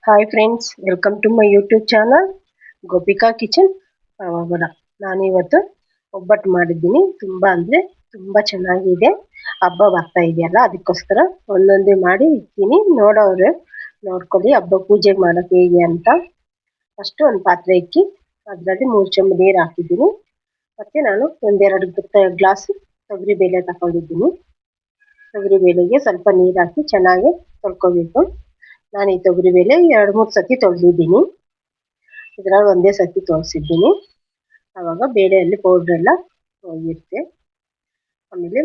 Hi friends, welcome to my YouTube channel Gopika kitchen. ನಾನಿವತ್ತು ಒಬ್ಬಟ್ಟು ಮಾಡಿದ್ದೀನಿ. ತುಂಬ ಚೆನ್ನಾಗಿದೆ. ಹಬ್ಬ ಬರ್ತಾ ಇದೆಯಲ್ಲ, ಅದಕ್ಕೋಸ್ಕರ ಒಂದೊಂದೇ ಮಾಡಿ ಇಡ್ತೀನಿ. ನೋಡೋರು ನೋಡ್ಕೊಳ್ಳಿ ಹಬ್ಬ ಪೂಜೆ ಮಾಡೋಕೆ ಹೇಗೆ ಅಂತ. ಫಸ್ಟು ಒಂದು ಪಾತ್ರೆ ಇಕ್ಕಿ ಅದರಲ್ಲಿ 3 ಚಮಚ ನೀರು ಹಾಕಿದ್ದೀನಿ. ಮತ್ತು ನಾನು ಒಂದೆರಡು ಗ್ಲಾಸ್ ತೊಗರಿಬೇಳೆ ತಗೊಂಡಿದ್ದೀನಿ. ತೊಗರಿಬೇಳೆಗೆ ಸ್ವಲ್ಪ ನೀರು ಹಾಕಿ ಚೆನ್ನಾಗಿ ತೊಳ್ಕೊಬೇಕು. ನಾನು ಈ ತೊಗರಿಬೇಳೆ 2-3 ಸತಿ ತೊಳೆದಿದ್ದೀನಿ. ಇದ್ರಲ್ಲಿ ಒಂದೇ ಸತಿ ತೋರಿಸಿದ್ದೀನಿ. ಆವಾಗ ಬೇಳೆಯಲ್ಲಿ ಪೌಡ್ರ್ ಎಲ್ಲ ಹೋಗಿರುತ್ತೆ. ಆಮೇಲೆ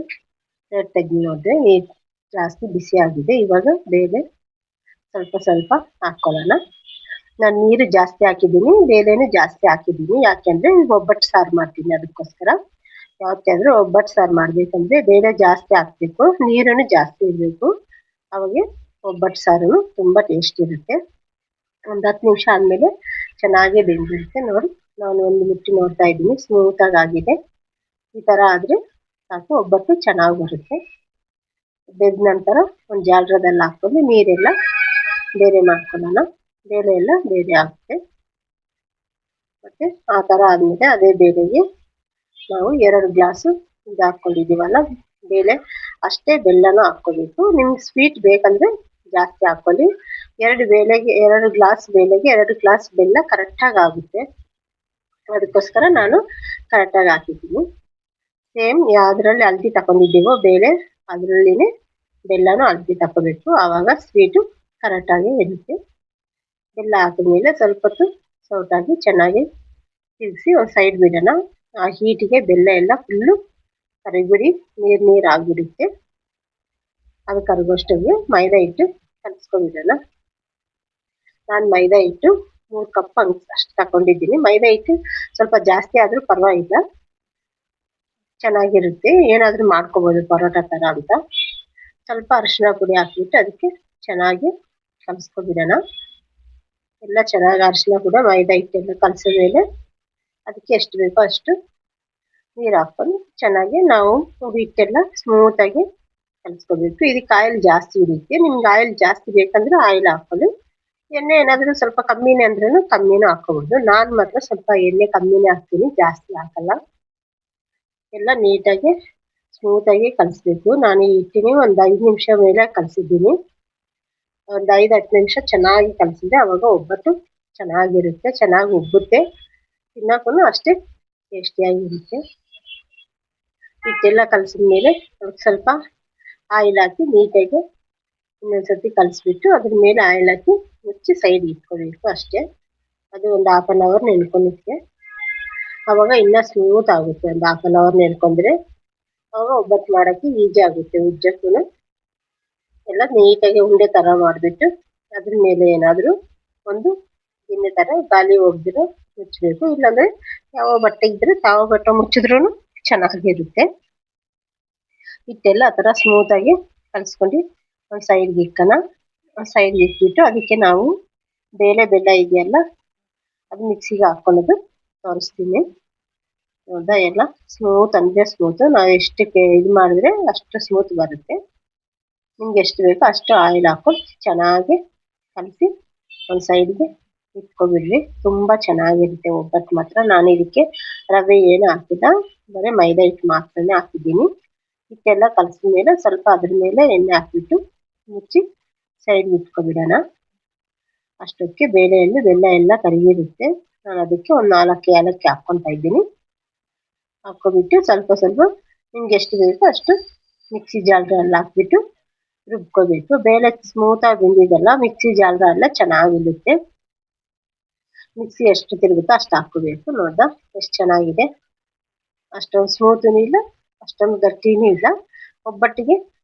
ಪ್ಲೇಟ್ ತೆಗೆದು ನೋಡಿದ್ರೆ ನೀರು ಜಾಸ್ತಿ ಬಿಸಿ ಆಗಿದೆ. ಇವಾಗ ಬೇಳೆ ಸ್ವಲ್ಪ ಹಾಕ್ಕೊಳ್ಳೋಣ. ನಾನು ನೀರು ಜಾಸ್ತಿ ಹಾಕಿದ್ದೀನಿ, ಬೇಳೆನೂ ಜಾಸ್ತಿ ಹಾಕಿದ್ದೀನಿ. ಯಾಕೆಂದರೆ ಒಬ್ಬಟ್ಟು ಸಾರು ಮಾಡ್ತೀನಿ, ಅದಕ್ಕೋಸ್ಕರ. ಯಾವತ್ತಾದರೂ ಒಬ್ಬಟ್ಟು ಸಾರು ಮಾಡಬೇಕಂದ್ರೆ ಬೇಳೆ ಜಾಸ್ತಿ ಹಾಕಬೇಕು, ನೀರನ್ನು ಜಾಸ್ತಿ ಇರಬೇಕು. ಅವಾಗ ಒಬ್ಬಟ್ಟು ಸಾರು ತುಂಬ ಟೇಸ್ಟ್ ಇರುತ್ತೆ. ಒಂದು 10 ನಿಮಿಷ ಆದಮೇಲೆ ಚೆನ್ನಾಗಿ ಬೆಂದಿರುತ್ತೆ. ನೋಡಿ, ನಾನು ಒಂದು ಮುಟ್ಟಿ ನೋಡ್ತಾ ಇದ್ದೀನಿ, ಸ್ಮೂತಾಗಿ ಆಗಿದೆ. ಈ ಥರ ಆದರೆ ಸಾಕು, ಒಬ್ಬಟ್ಟು ಚೆನ್ನಾಗಿ ಬರುತ್ತೆ. ಬೆಂದ ನಂತರ ಒಂದು ಜಾಲರದಲ್ಲಿ ಹಾಕ್ಕೊಂಡು ನೀರೆಲ್ಲ ಬೇರೆ ಮಾಡ್ಕೊಳ್ಳೋಣ. ಬೇಳೆ ಎಲ್ಲ ಬೇರೆ ಆಗುತ್ತೆ. ಮತ್ತು ಆ ಥರ ಆದಮೇಲೆ ಅದೇ ಬೇಳೆಗೆ ನಾವು 2 ಗ್ಲಾಸು ಇದು ಹಾಕ್ಕೊಂಡಿದ್ದೀವಲ್ಲ ಬೇಳೆ, ಅಷ್ಟೇ ಬೆಲ್ಲನೂ ಹಾಕ್ಕೋಬೇಕು. ನಿಮ್ಗೆ ಸ್ವೀಟ್ ಬೇಕಂದರೆ ಜಾಸ್ತಿ ಹಾಕ್ಕೊಳ್ಳಿ. 2 ಗ್ಲಾಸ್ ಬೇಳೆಗೆ 2 ಗ್ಲಾಸ್ ಬೆಲ್ಲ ಕರೆಕ್ಟಾಗಿ ಆಗುತ್ತೆ. ಅದಕ್ಕೋಸ್ಕರ ನಾನು ಕರೆಕ್ಟಾಗಿ ಹಾಕಿದ್ದೀನಿ. ಸೇಮ್ ಯಾವುದ್ರಲ್ಲಿ ಅಳತೆ ತಗೊಂಡಿದ್ದೀವೋ ಬೇಳೆ, ಅದರಲ್ಲಿನೇ ಬೆಲ್ಲನೂ ಅಳತೆ ತಗೋಬೇಕು. ಆವಾಗ ಸ್ವೀಟು ಕರೆಕ್ಟಾಗಿ ಇರುತ್ತೆ. ಬೆಲ್ಲ ಹಾಕಿದ್ಮೇಲೆ ಸ್ವಲ್ಪ ಹೊತ್ತು ಸೌಟಾಗಿ ಚೆನ್ನಾಗಿ ತಿರುಗಿಸಿ ಒಂದು ಸೈಡ್ ಬಿಡೋಣ. ಆ ಹೀಟಿಗೆ ಬೆಲ್ಲ ಎಲ್ಲ ಫುಲ್ಲು ಕರಿಬಿಡಿ, ನೀರು ಆಗಿಬಿಡುತ್ತೆ. ಅದು ಕರಗೋಷ್ಟೊತ್ತಿಗೆ ಮೈದಾ ಹಿಟ್ಟು ಕಲಿಸ್ಕೊಂಡ್ಬಿಡೋಣ. ನಾನು ಮೈದಾ ಹಿಟ್ಟು 3 ಕಪ್ ಅಷ್ಟು ತಗೊಂಡಿದ್ದೀನಿ. ಮೈದಾ ಹಿಟ್ಟು ಸ್ವಲ್ಪ ಜಾಸ್ತಿ ಆದರೂ ಪರವಾಗಿಲ್ಲ, ಚೆನ್ನಾಗಿರುತ್ತೆ. ಏನಾದರೂ ಮಾಡ್ಕೋಬೋದು ಪರೋಟ ಥರ ಅಂತ. ಸ್ವಲ್ಪ ಅರಿಶಿನ ಪುಡಿ ಹಾಕಿಬಿಟ್ಟು ಅದಕ್ಕೆ ಚೆನ್ನಾಗಿ ಕಲಿಸ್ಕೊಂಡ್ಬಿಡೋಣ. ಎಲ್ಲ ಚೆನ್ನಾಗಿ ಅರಿಶಿನ ಕೂಡ ಮೈದಾ ಹಿಟ್ಟೆಲ್ಲ ಕಲಸಿದ್ಮೇಲೆ ಅದಕ್ಕೆ ಎಷ್ಟು ಬೇಕೋ ಅಷ್ಟು ನೀರು ಹಾಕ್ಕೊಂಡು ಚೆನ್ನಾಗಿ ನಾವು ಹಿಟ್ಟೆಲ್ಲ ಸ್ಮೂತಾಗಿ ಕಲಿಸ್ಕೋಬೇಕು. ಇದಕ್ಕೆ ಆಯಿಲ್ ಜಾಸ್ತಿ ಇರುತ್ತೆ. ನಿಮ್ಗೆ ಆಯಿಲ್ ಜಾಸ್ತಿ ಬೇಕಂದ್ರೆ ಆಯಿಲ್ ಹಾಕ್ಕೊಳ್ಳಿ. ಎಣ್ಣೆ ಏನಾದರೂ ಸ್ವಲ್ಪ ಕಮ್ಮಿನೇ ಅಂದ್ರೂ ಕಮ್ಮಿನೂ ಹಾಕ್ಕೋಬೋದು. ನಾನು ಮಾತ್ರ ಸ್ವಲ್ಪ ಎಣ್ಣೆ ಕಮ್ಮಿನೇ ಹಾಕ್ತೀನಿ, ಜಾಸ್ತಿ ಹಾಕಲ್ಲ. ಎಲ್ಲ ನೀಟಾಗಿ ಸ್ಮೂತಾಗಿ ಕಲಿಸ್ಬೇಕು. ನಾನು ಈ ಹಿಟ್ಟಿನ ಒಂದು 5 ನಿಮಿಷ ಮೇಲೆ ಕಲಿಸಿದ್ದೀನಿ. ಒಂದು 5-10 ನಿಮಿಷ ಚೆನ್ನಾಗಿ ಕಲಿಸಿದ್ರೆ ಅವಾಗ ಒಬ್ಬಟ್ಟು ಚೆನ್ನಾಗಿರುತ್ತೆ, ಚೆನ್ನಾಗಿ ಉಬ್ಬುತ್ತೆ. ತಿನ್ನೋಕ್ಕೂ ಅಷ್ಟೇ ಟೇಸ್ಟಿಯಾಗಿರುತ್ತೆ. ಹಿಟ್ಟೆಲ್ಲ ಕಲಸಿದ ಮೇಲೆ ಸ್ವಲ್ಪ ಆಯಿಲ್ ಹಾಕಿ ನೀಟಾಗಿ ಇನ್ನೊಂದ್ಸತಿ ಕಲಿಸ್ಬಿಟ್ಟು ಅದ್ರ ಮೇಲೆ ಆಯಿಲ್ ಹಾಕಿ ಮುಚ್ಚಿ ಸೈಡ್ ಇಟ್ಕೋಬೇಕು ಅಷ್ಟೇ. ಅದು ಒಂದು 1/2 hour ನೆನ್ಕೊಂಡಿಕ್ಕೆ. ಆವಾಗ ಇನ್ನೂ ಸ್ಮೂತ್ ಆಗುತ್ತೆ. ಒಂದು 1/2 hour ನೆನ್ಕೊಂಡ್ರೆ ಆವಾಗ ಒಬ್ಬಟ್ಟು ಮಾಡೋಕ್ಕೆ ಈಜಿ ಆಗುತ್ತೆ. ಉಜ್ಜಕ್ಕೂ ಎಲ್ಲ ನೀಟಾಗಿ ಉಂಡೆ ಥರ ಮಾಡಿಬಿಟ್ಟು ಅದ್ರ ಮೇಲೆ ಏನಾದರೂ ಒಂದು ಗಿಣ್ಣೆ ಥರ ಗಾಳಿ ಹೋಗ್ದಿರೋ ಮುಚ್ಚಬೇಕು. ಇಲ್ಲಾಂದರೆ ಯಾವ ಬಟ್ಟೆ ಇದ್ದರೆ ಯಾವ ಬಟ್ಟೆ ಮುಚ್ಚಿದ್ರೂ ಚೆನ್ನಾಗಿರುತ್ತೆ. ಹಿಟ್ಟೆಲ್ಲ ಆ ಥರ ಸ್ಮೂತಾಗಿ ಕಲಿಸ್ಕೊಂಡು ಒಂದು ಸೈಡ್ಗೆ ಇಕ್ಕೋಣ. ಸೈಡ್ಗೆ ಇಟ್ಬಿಟ್ಟು ಅದಕ್ಕೆ ನಾವು ಬೆಲ್ಲ ಇದೆಯಲ್ಲ, ಅದು ಮಿಕ್ಸಿಗೆ ಹಾಕ್ಕೊಳ್ಳೋದು ತೋರಿಸ್ತೀನಿ. ಹೌದಾ, ಎಲ್ಲ ಸ್ಮೂತ್ ಅಂದರೆ ಸ್ಮೂತು. ನಾವು ಎಷ್ಟಕ್ಕೆ ಇದು ಮಾಡಿದ್ರೆ ಅಷ್ಟು ಸ್ಮೂತ್ ಬರುತ್ತೆ. ನಿಮ್ಗೆ ಎಷ್ಟು ಬೇಕೋ ಅಷ್ಟು ಆಯಿಲ್ ಹಾಕ್ಕೊಂಡು ಚೆನ್ನಾಗಿ ಕಲಸಿ ಒಂದು ಸೈಡ್ಗೆ ಇಟ್ಕೊಬಿಡ್ರಿ. ತುಂಬ ಚೆನ್ನಾಗಿರುತ್ತೆ ಒಬ್ಬಟ್ಟು ಮಾತ್ರ. ನಾನು ಇದಕ್ಕೆ ರವೆ ಏನು ಹಾಕಿಲ್ಲ, ಬರೀ ಮೈದಾ ಹಿಟ್ಟು ಮಾತ್ರನೇ ಹಾಕಿದ್ದೀನಿ. ಹಿಟ್ಟೆಲ್ಲ ಕಲಸಿದ ಮೇಲೆ ಸ್ವಲ್ಪ ಅದ್ರ ಮೇಲೆ ಎಣ್ಣೆ ಹಾಕ್ಬಿಟ್ಟು ಮುಚ್ಚಿ ಸೈಡ್ಗೆ ಇಟ್ಕೊಬಿಡೋಣ. ಅಷ್ಟೊತ್ತಿಗೆ ಬೇಳೆಯಲ್ಲಿ ಬೆಲ್ಲ ಎಲ್ಲ ಕರಗಿರುತ್ತೆ. ನಾನು ಅದಕ್ಕೆ ಒಂದು 4 ಏಲಕ್ಕಿ ಹಾಕ್ಕೊತಾ ಇದ್ದೀನಿ. ಹಾಕ್ಕೊಬಿಟ್ಟು ಸ್ವಲ್ಪ ನಿಮ್ಗೆ ಎಷ್ಟು ಬೇಕೋ ಅಷ್ಟು ಮಿಕ್ಸಿ ಜಾಲದಲ್ಲಿ ಹಾಕ್ಬಿಟ್ಟು ರುಬ್ಕೋಬೇಕು. ಬೇಳೆ ಸ್ಮೂತಾಗಿ ಬೆಂದಿದೆಲ್ಲ ಮಿಕ್ಸಿ ಜಾಲರ ಎಲ್ಲ ಚೆನ್ನಾಗಿರುತ್ತೆ. ಮಿಕ್ಸಿ ಎಷ್ಟು ತಿರುಗುತ್ತೋ ಅಷ್ಟು ಹಾಕ್ಕೋಬೇಕು. ನೋಡ್ದಾ ಎಷ್ಟು ಚೆನ್ನಾಗಿದೆ. ಅಷ್ಟೊಂದು ಸ್ಮೂತೂ ಇಲ್ಲ, ಅಷ್ಟೊಂದು ಗಟ್ಟಿನೂ ಇಲ್ಲ. ಒಬ್ಬಟ್ಟಿಗೆ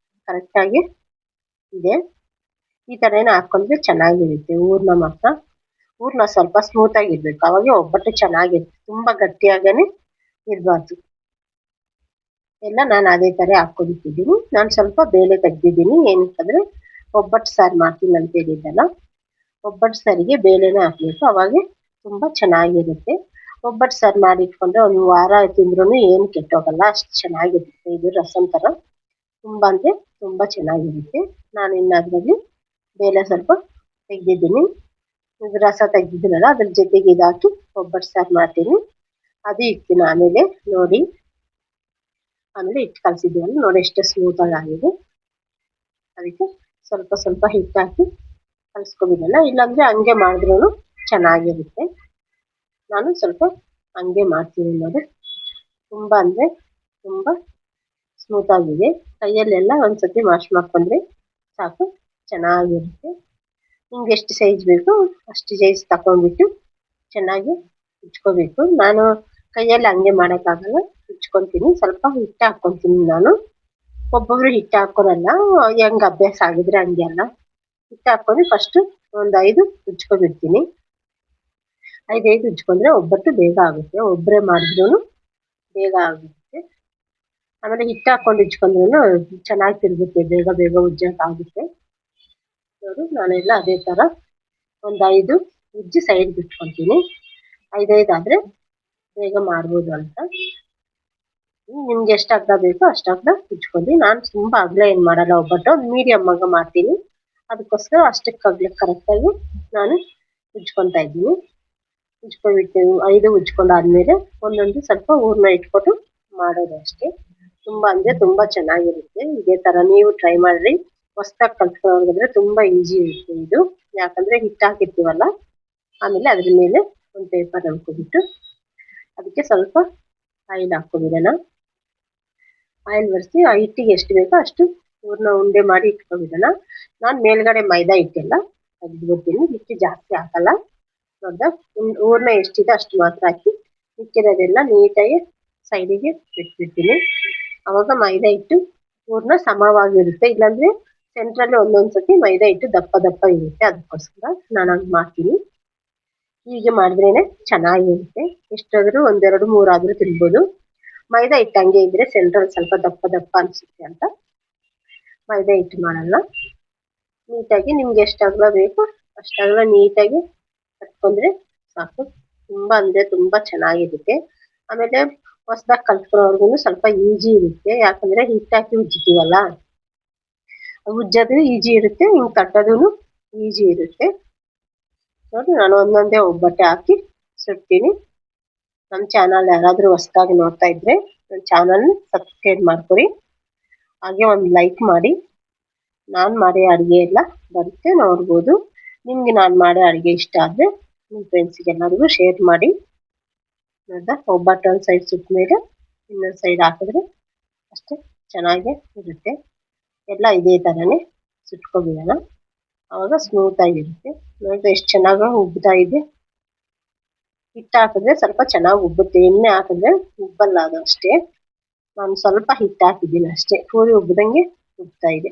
ಕರೆಕ್ಟಾಗಿ ಇದೆ. ಈ ಥರನೇ ಹಾಕ್ಕೊಂಡ್ರೆ ಚೆನ್ನಾಗಿರುತ್ತೆ. ಹೂರ್ಣ ಸ್ವಲ್ಪ ಸ್ಮೂತಾಗಿರ್ಬೇಕು, ಅವಾಗ ಒಬ್ಬಟ್ಟು ಚೆನ್ನಾಗಿರುತ್ತೆ. ತುಂಬ ಗಟ್ಟಿಯಾಗೇ ಇರಬಾರ್ದು. ಎಲ್ಲ ನಾನು ಅದೇ ಥರ ಹಾಕ್ಕೊಂಡಿದ್ದೀನಿ. ನಾನು ಸ್ವಲ್ಪ ಬೇಳೆ ತೆಗ್ದಿದ್ದೀನಿ. ಏನಕ್ಕಂದರೆ ಒಬ್ಬಟ್ಟು ಸಾರು ಮಾಡ್ತೀನಿ ಅಂತ ಹೇಳಿದ್ದಲ್ಲ, ಒಬ್ಬಟ್ಟು ಸಾರಿಗೆ ಬೇಳೆನೇ ಹಾಕಬೇಕು, ಅವಾಗ ತುಂಬ ಚೆನ್ನಾಗಿರುತ್ತೆ. ಒಬ್ಬಟ್ಟು ಸಾರು ಮಾಡಿಟ್ಕೊಂಡ್ರೆ ಒಂದು ವಾರ ತಿಂದ್ರೂ ಏನು ಕೆಟ್ಟೋಗಲ್ಲ, ಅಷ್ಟು ಚೆನ್ನಾಗಿರುತ್ತೆ. ಇದು ರಸಂ ಥರ ತುಂಬ ಅಂದರೆ ತುಂಬ ಚೆನ್ನಾಗಿರುತ್ತೆ. ನಾನು ಇನ್ನು ಅದರಲ್ಲಿ ಬೇಳೆ ಸ್ವಲ್ಪ ತೆಗೆದಿದ್ದೀನಿ. ಇದು ರಸ ತೆಗ್ದಿದ್ದೀನಲ್ಲ ಅದ್ರ ಜೊತೆಗೆ ಇದು ಹಾಕಿ ಒಬ್ಬಟ್ಟು ಸಾರು ಮಾಡ್ತೀನಿ. ಅದು ಇಕ್ತೀನಿ ಆಮೇಲೆ ನೋಡಿ. ಆಮೇಲೆ ಹಿಟ್ಟು ಕಲಸಿದ್ದೀವಲ್ಲ ನೋಡಿ ಎಷ್ಟು ಸ್ಮೂತಾಗಿ ಆಗಿದೆ. ಅದಕ್ಕೆ ಸ್ವಲ್ಪ ಸ್ವಲ್ಪ ಹಿಟ್ಟು ಹಾಕಿ ಕಲಿಸ್ಕೊಬಿಡೋಣ. ಇಲ್ಲಾಂದ್ರೆ ಹಂಗೆ ಮಾಡಿದ್ರೂ ಚೆನ್ನಾಗಿರುತ್ತೆ. ನಾನು ಸ್ವಲ್ಪ ಹಂಗೆ ಮಾಡ್ತೀನಿ ನೋಡಿ. ತುಂಬ ಅಂದರೆ ತುಂಬ ಸ್ಮೂತಾಗಿದೆ. ಕೈಯಲ್ಲೆಲ್ಲ ಒಂದ್ಸತಿ ವಾಶ್ ಮಾಡ್ಕೊಂಡ್ರೆ ಸಾಕು, ಚೆನ್ನಾಗಿರುತ್ತೆ. ನಿಮ್ಗೆ ಎಷ್ಟು ಸೈಜ್ ಬೇಕು ಅಷ್ಟು ಸೈಜ್ ತಗೊಂಡ್ಬಿಟ್ಟು ಚೆನ್ನಾಗಿ ಉಜ್ಕೋಬೇಕು. ನಾನು ಕೈಯಲ್ಲಿ ಹಂಗೆ ಮಾಡೋಕ್ಕಾಗಲ್ಲ, ಉಜ್ಕೊತೀನಿ. ಸ್ವಲ್ಪ ಹಿಟ್ಟು ಹಾಕ್ಕೊತೀನಿ ನಾನು. ಒಬ್ಬೊಬ್ರು ಹಿಟ್ಟು ಹಾಕೋರಲ್ಲ, ಹೆಂಗೆ ಅಭ್ಯಾಸ ಆಗಿದ್ರೆ ಹಂಗೆ ಅಲ್ಲ. ಹಿಟ್ಟು ಹಾಕ್ಕೊಂಡು ಫಸ್ಟ್ ಒಂದು 5 ಉಜ್ಕೊಬಿಡ್ತೀನಿ. 5 ಉಜ್ಕೊಂಡ್ರೆ ಒಬ್ಬಟ್ಟು ಬೇಗ ಆಗುತ್ತೆ. ಒಬ್ಬರೇ ಮಾಡಿದ್ರೂ ಬೇಗ ಆಗುತ್ತೆ. ಆಮೇಲೆ ಹಿಟ್ಟು ಹಾಕೊಂಡು ಉಜ್ಕೊಂಡ್ರೂ ಚೆನ್ನಾಗಿ ತಿರುಗುತ್ತೆ, ಬೇಗ ಬೇಗ ಉಜ್ಜೋಕ್ಕಾಗುತ್ತೆ. ನೋಡಿ ನಾನೆಲ್ಲ ಅದೇ ಥರ ಒಂದು 5 ಉಜ್ಜಿ ಸೈಡ್ ಬಿಟ್ಕೊತೀನಿ. 5 ಆದರೆ ಬೇಗ ಮಾಡ್ಬೋದು ಅಂತ. ನಿಮ್ಗೆ ಎಷ್ಟು ಅಗ್ಲ ಬೇಕೋ ಅಷ್ಟು ಅಗ್ಲ ಉಜ್ಕೊಂಡು. ನಾನು ತುಂಬ ಅಗ್ಲ ಏನು ಮಾಡಲ್ಲ, ಒಬ್ಬಟ್ಟು ಒಂದು ಮೀಡಿಯಮ್ ಆಗ ಮಾಡ್ತೀನಿ. ಅದಕ್ಕೋಸ್ಕರ ಅಷ್ಟಕ್ಕೆ ಅಗ್ಲ ಕರೆಕ್ಟಾಗಿ ನಾನು ಉಜ್ಕೊತಾ ಇದ್ದೀನಿ. ಉಜ್ಕೊಂಡ್ಬಿಟ್ಟು 5 ಉಜ್ಕೊಂಡಾದ್ಮೇಲೆ ಒಂದೊಂದು ಸ್ವಲ್ಪ ಹೂರ್ಣ ಇಟ್ಕೊಂಡು ಮಾಡೋದು ಅಷ್ಟೇ. ತುಂಬ ಅಂದರೆ ತುಂಬ ಚೆನ್ನಾಗಿರುತ್ತೆ. ಇದೇ ಥರ ನೀವು ಟ್ರೈ ಮಾಡಿರಿ. ಹೊಸ್ದಾಗಿ ಕಲ್ತ್ಕೊಳ್ಳೋದಾದ್ರೆ ತುಂಬ ಈಸಿ ಇರುತ್ತೆ ಇದು. ಯಾಕಂದರೆ ಹಿಟ್ಟು ಹಾಕಿರ್ತೀವಲ್ಲ, ಆಮೇಲೆ ಅದ್ರ ಮೇಲೆ ಒಂದು ಪೇಪರ್ ಹಾಕ್ಕೊಬಿಟ್ಟು ಅದಕ್ಕೆ ಸ್ವಲ್ಪ ಆಯಿಲ್ ಹಾಕ್ಕೊಬಿಡೋಣ. ಆಯಿಲ್ ಒರೆಸಿ ಆ ಹಿಟ್ಟಿಗೆ ಎಷ್ಟು ಬೇಕೋ ಅಷ್ಟು ಹೂರ್ಣ ಉಂಡೆ ಮಾಡಿ ಇಟ್ಕೊಬಿಡೋಣ. ನಾನು ಮೇಲ್ಗಡೆ ಮೈದಾ ಹಿಟ್ಟೆಲ್ಲ ತೆಗೆದ್ಬಿಡ್ತೀನಿ, ಹಿಟ್ಟು ಜಾಸ್ತಿ ಹಾಕಲ್ಲ. ನೋಡ್ದ ಹೂರ್ಣ ಎಷ್ಟಿದೆ ಅಷ್ಟು ಮಾತ್ರ ಹಾಕಿ ಮಿಕ್ಕಿರೋದೆಲ್ಲ ನೀಟಾಗಿ ಸೈಡಿಗೆ ಬಿಟ್ಬಿಡ್ತೀನಿ. ಅವಾಗ ಮೈದಾ ಹಿಟ್ಟು ಹೂರ್ಣ ಸಮವಾಗಿರುತ್ತೆ. ಇಲ್ಲಾಂದ್ರೆ ಸೆಂಟ್ರಲ್ಲಿ ಒಂದೊಂದ್ಸತಿ ಮೈದಾ ಹಿಟ್ಟು ದಪ್ಪ ದಪ್ಪ ಇರುತ್ತೆ. ಅದಕ್ಕೋಸ್ಕರ ನಾನು ಹಂಗೆ ಮಾಡ್ತೀನಿ. ಹೀಗೆ ಮಾಡಿದ್ರೇನೆ ಚೆನ್ನಾಗಿರುತ್ತೆ. ಎಷ್ಟಾದರೂ 1, 2, 3 ಆದರೂ ತಿನ್ಬೋದು. ಮೈದಾ ಹಿಟ್ಟು ಹಂಗೆ ಇದ್ರೆ ಸೆಂಟ್ರಲ್ ಸ್ವಲ್ಪ ದಪ್ಪ ದಪ್ಪ ಅನಿಸುತ್ತೆ ಅಂತ ಮೈದಾ ಹಿಟ್ಟು ಮಾಡಲ್ಲ. ನೀಟಾಗಿ ನಿಮ್ಗೆ ಎಷ್ಟು ಅಗಲ ಬೇಕೋ ಅಷ್ಟಾಗಲ ನೀಟಾಗಿ ಕಟ್ಕೊಂಡ್ರೆ ಸಾಕು. ತುಂಬ ಅಂದರೆ ತುಂಬ ಚೆನ್ನಾಗಿರುತ್ತೆ. ಆಮೇಲೆ ಹೊಸ್ದಾಗಿ ಕಲ್ತ್ಕೊಳ್ಳೋರ್ಗು ಸ್ವಲ್ಪ ಈಜಿ ಇರುತ್ತೆ. ಯಾಕಂದ್ರೆ ಹಿಟ್ಟು ಹಾಕಿ ಉಜ್ಜಿತೀವಲ್ಲ, ಉಜ್ಜೋದು ಈಜಿ ಇರುತ್ತೆ, ಹಿಂಗೆ ತಟ್ಟೋದು ಈಜಿ ಇರುತ್ತೆ. ನೋಡಿ ನಾನು ಒಂದೊಂದೇ ಒಬ್ಬಟ್ಟೆ ಹಾಕಿ ಸುಡ್ತೀನಿ. ನಮ್ಮ ಚಾನಲ್ ಯಾರಾದರೂ ಹೊಸ್ದಾಗಿ ನೋಡ್ತಾ ಇದ್ರೆ ನನ್ನ ಚಾನಲ್ ಸಬ್ಸ್ಕ್ರೈಬ್ ಮಾಡ್ಕೊರಿ. ಹಾಗೆ ಒಂದು ಲೈಕ್ ಮಾಡಿ. ನಾನು ಮಾಡೋ ಅಡುಗೆ ಎಲ್ಲ ಬರುತ್ತೆ, ನೋಡ್ಬೋದು. ನಿಮ್ಗೆ ನಾನು ಮಾಡೋ ಅಡುಗೆ ಇಷ್ಟ ಆದರೆ ನಿಮ್ಮ ಫ್ರೆಂಡ್ಸಿಗೆಲ್ಲರಿಗೂ ಶೇರ್ ಮಾಡಿ. ನೋಡ್ದಾ ಒಬ್ಬಟ್ಟು ಒಂದು ಸೈಡ್ ಸುಟ್ಟ ಮೇಲೆ ಇನ್ನೊಂದು ಸೈಡ್ ಹಾಕಿದ್ರೆ ಅಷ್ಟೇ ಚೆನ್ನಾಗೇ ಇರುತ್ತೆ. ಎಲ್ಲ ಇದೇ ಥರನೇ ಸುಟ್ಕೊಬಿಡೋಣ, ಆವಾಗ ಸ್ಮೂತಾಗಿರುತ್ತೆ. ನೋಡಿದ್ರೆ ಎಷ್ಟು ಚೆನ್ನಾಗಿ ಉಬ್ತಾ ಇದೆ. ಹಿಟ್ಟು ಹಾಕಿದ್ರೆ ಸ್ವಲ್ಪ ಚೆನ್ನಾಗಿ ಉಬ್ಬುತ್ತೆ, ಎಣ್ಣೆ ಹಾಕಿದ್ರೆ ಉಬ್ಬಲ್ಲ ಅದು ಅಷ್ಟೇ. ನಾನು ಸ್ವಲ್ಪ ಹಿಟ್ಟು ಹಾಕಿದ್ದೀನಿ ಅಷ್ಟೇ, ಪೂರಿ ಉಬ್ಬದಂಗೆ ಉಬ್ತಾ ಇದೆ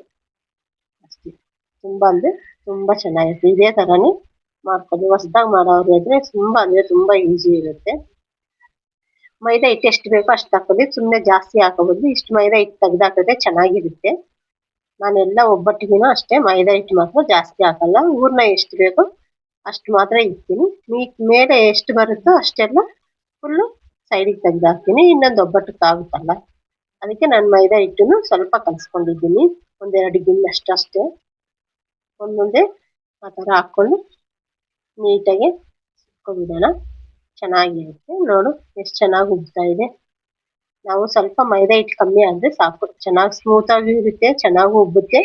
ಅಷ್ಟೇ. ತುಂಬ ಅಂದರೆ ತುಂಬ ಚೆನ್ನಾಗಿರುತ್ತೆ. ಇದೇ ಥರನೇ ಮಾಡ್ಕೊಂಡು ಹೊಸ್ದಾಗಿ ಮಾಡೋರು ಇದ್ರೆ ತುಂಬ ಅಂದರೆ ತುಂಬ ಈಸಿ ಇರುತ್ತೆ. ಮೈದಾ ಹಿಟ್ಟು ಎಷ್ಟು ಬೇಕೋ ಅಷ್ಟು ಹಾಕೋದು, ಸುಮ್ಮನೆ ಜಾಸ್ತಿ ಹಾಕೋಬೋದು. ಇಷ್ಟು ಮೈದಾ ಹಿಟ್ಟು ತೆಗ್ದು ಹಾಕಿದ್ರೆ ಚೆನ್ನಾಗಿರುತ್ತೆ. ನಾನೆಲ್ಲ ಒಬ್ಬಟ್ಟಿಗೂ ಅಷ್ಟೇ ಮೈದಾ ಹಿಟ್ಟು ಮಾತ್ರ ಜಾಸ್ತಿ ಹಾಕಲ್ಲ. ಹೂರ್ಣ ಎಷ್ಟು ಬೇಕೋ ಅಷ್ಟು ಮಾತ್ರ ಇಡ್ತೀನಿ. ಮೇಲೆ ಎಷ್ಟು ಬರುತ್ತೋ ಅಷ್ಟೆಲ್ಲ ಫುಲ್ಲು ಸೈಡಿಗೆ ತೆಗ್ದು ಹಾಕ್ತೀನಿ. ಇನ್ನೊಂದು ಒಬ್ಬಟ್ಟಕ್ಕೆ ಆಗುತ್ತಲ್ಲ, ಅದಕ್ಕೆ ನಾನು ಮೈದಾ ಹಿಟ್ಟನ್ನು ಸ್ವಲ್ಪ ಕಲಿಸ್ಕೊಂಡಿದ್ದೀನಿ. 1-2 ಗಿಣ್ಣಷ್ಟು ಅಷ್ಟೇ. ಒಂದೊಂದೇ ಆ ಥರ ಹಾಕ್ಕೊಂಡು ನೀಟಾಗಿ ಸುಟ್ಕೊಬಿಡೋಣ, ಚೆನ್ನಾಗಿರುತ್ತೆ. ನೋಡು ಎಷ್ಟು ಚೆನ್ನಾಗಿ ಉಬ್ತಾ ಇದೆ. ನಾವು ಸ್ವಲ್ಪ ಮೈದಾ ಹಿಟ್ಟು ಕಮ್ಮಿ ಆದರೆ ಸಾಕು, ಚೆನ್ನಾಗಿ ಸ್ಮೂತಾಗಿ ಇರುತ್ತೆ, ಚೆನ್ನಾಗಿ ಉಬ್ಬುತ್ತೆ,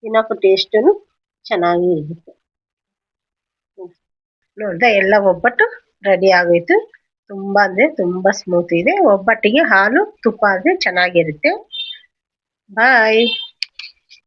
ತಿನ್ನೋಕ್ಕೂ ಟೇಸ್ಟೂ ಚೆನ್ನಾಗಿ ಇರುತ್ತೆ. ನೋಡಿದ್ರೆ ಎಲ್ಲ ಒಬ್ಬಟ್ಟು ರೆಡಿ ಆಗೋಯ್ತು. ತುಂಬ ಅಂದರೆ ತುಂಬ ಸ್ಮೂತ್ ಇದೆ. ಒಬ್ಬಟ್ಟಿಗೆ ಹಾಲು ತುಪ್ಪ ಆದರೆ ಚೆನ್ನಾಗಿರುತ್ತೆ. ಬಾಯ್.